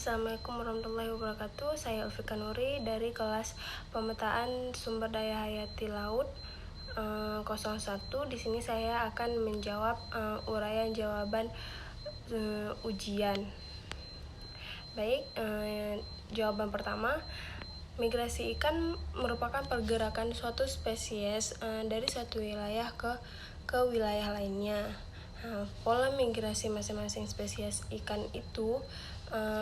Assalamualaikum warahmatullahi wabarakatuh. Saya Elvika Nuri dari kelas Pemetaan Sumber Daya Hayati Laut 01. Di sini saya akan menjawab uraian jawaban ujian. Baik, jawaban pertama, migrasi ikan merupakan pergerakan suatu spesies dari suatu wilayah ke wilayah lainnya. Pola migrasi masing-masing spesies ikan itu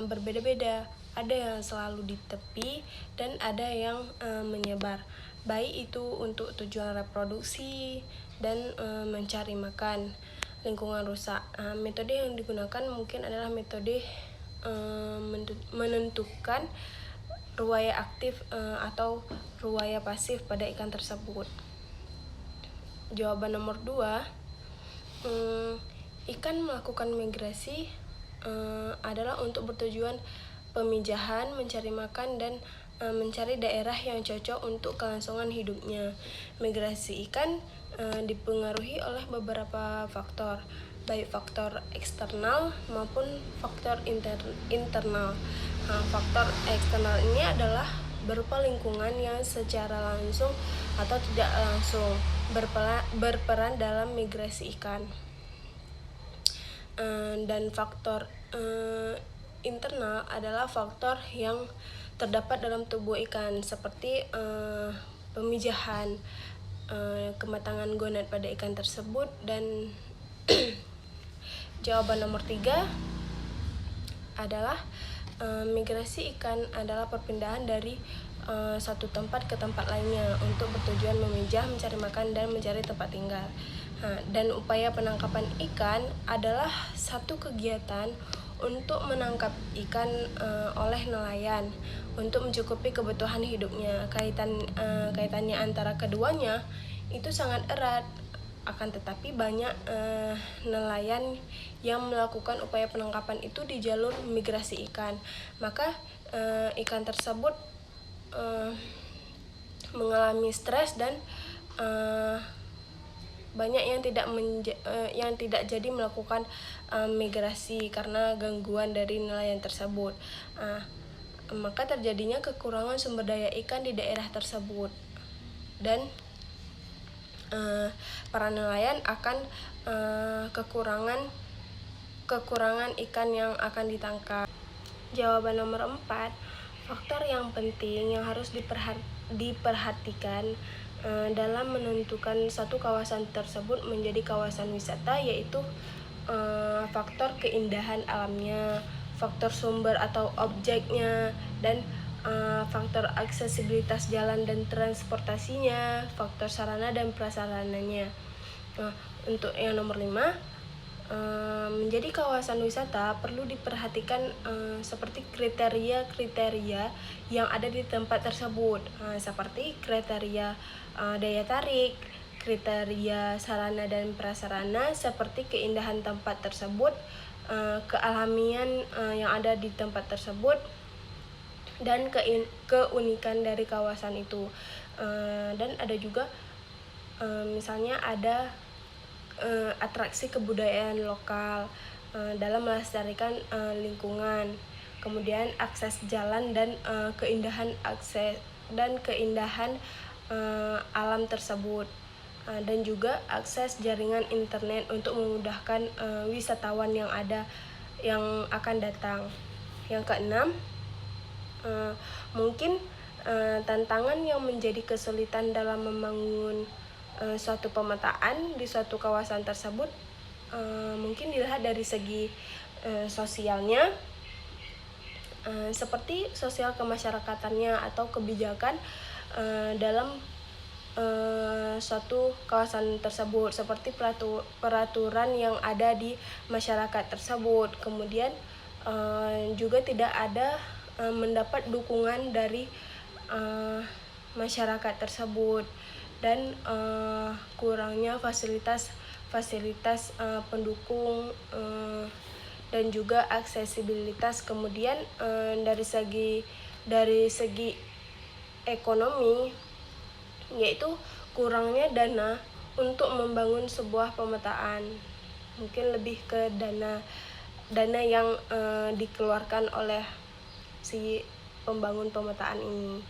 berbeda-beda. Ada yang selalu di tepi dan ada yang menyebar, baik itu untuk tujuan reproduksi dan mencari makan. Lingkungan rusak. Metode yang digunakan mungkin adalah metode menentukan ruwaya aktif atau ruwaya pasif pada ikan tersebut. Jawaban nomor 2, ikan melakukan migrasi adalah untuk bertujuan pemijahan, mencari makan, dan mencari daerah yang cocok untuk kelangsungan hidupnya. Migrasi ikan dipengaruhi oleh beberapa faktor, baik faktor eksternal maupun faktor internal. Faktor eksternal ini adalah berupa lingkungan yang secara langsung atau tidak langsung berperan dalam migrasi ikan. Dan faktor internal adalah faktor yang terdapat dalam tubuh ikan seperti pemijahan, kematangan gonad pada ikan tersebut. Dan jawaban nomor 3 adalah migrasi ikan adalah perpindahan dari satu tempat ke tempat lainnya untuk bertujuan memijah, mencari makan, dan mencari tempat tinggal. Dan upaya penangkapan ikan adalah satu kegiatan untuk menangkap ikan oleh nelayan untuk mencukupi kebutuhan hidupnya. Kaitannya antara keduanya itu sangat erat. Akan tetapi banyak nelayan yang melakukan upaya penangkapan itu di jalur migrasi ikan. Maka ikan tersebut mengalami stres dan banyak yang tidak jadi melakukan migrasi karena gangguan dari nelayan tersebut. Maka terjadinya kekurangan sumber daya ikan di daerah tersebut, dan para nelayan akan kekurangan ikan yang akan ditangkap. Jawaban nomor 4, faktor yang penting yang harus diperhatikan dalam menentukan satu kawasan tersebut menjadi kawasan wisata, yaitu faktor keindahan alamnya, faktor sumber atau objeknya, dan faktor aksesibilitas jalan dan transportasinya, faktor sarana dan prasarananya. Untuk yang nomor 5, menjadi kawasan wisata perlu diperhatikan seperti kriteria-kriteria yang ada di tempat tersebut, seperti kriteria daya tarik, kriteria sarana dan prasarana seperti keindahan tempat tersebut, kealamian yang ada di tempat tersebut, dan keunikan dari kawasan itu. Dan ada juga misalnya ada atraksi kebudayaan lokal dalam melestarikan lingkungan, kemudian akses jalan dan keindahan alam tersebut, dan juga akses jaringan internet untuk memudahkan wisatawan yang akan datang. Yang keenam, mungkin tantangan yang menjadi kesulitan dalam membangun suatu pemetaan di suatu kawasan tersebut mungkin dilihat dari segi sosialnya, seperti sosial kemasyarakatannya atau kebijakan dalam suatu kawasan tersebut, seperti peraturan yang ada di masyarakat tersebut. Kemudian juga tidak ada mendapat dukungan dari masyarakat tersebut, dan kurangnya fasilitas pendukung dan juga aksesibilitas. Kemudian dari segi ekonomi, yaitu kurangnya dana untuk membangun sebuah pemetaan. Mungkin lebih ke dana yang dikeluarkan oleh si pembangun pemetaan ini.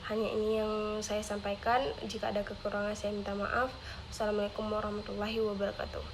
Hanya ini yang saya sampaikan. Jika ada kekurangan saya minta maaf. Assalamualaikum warahmatullahi wabarakatuh.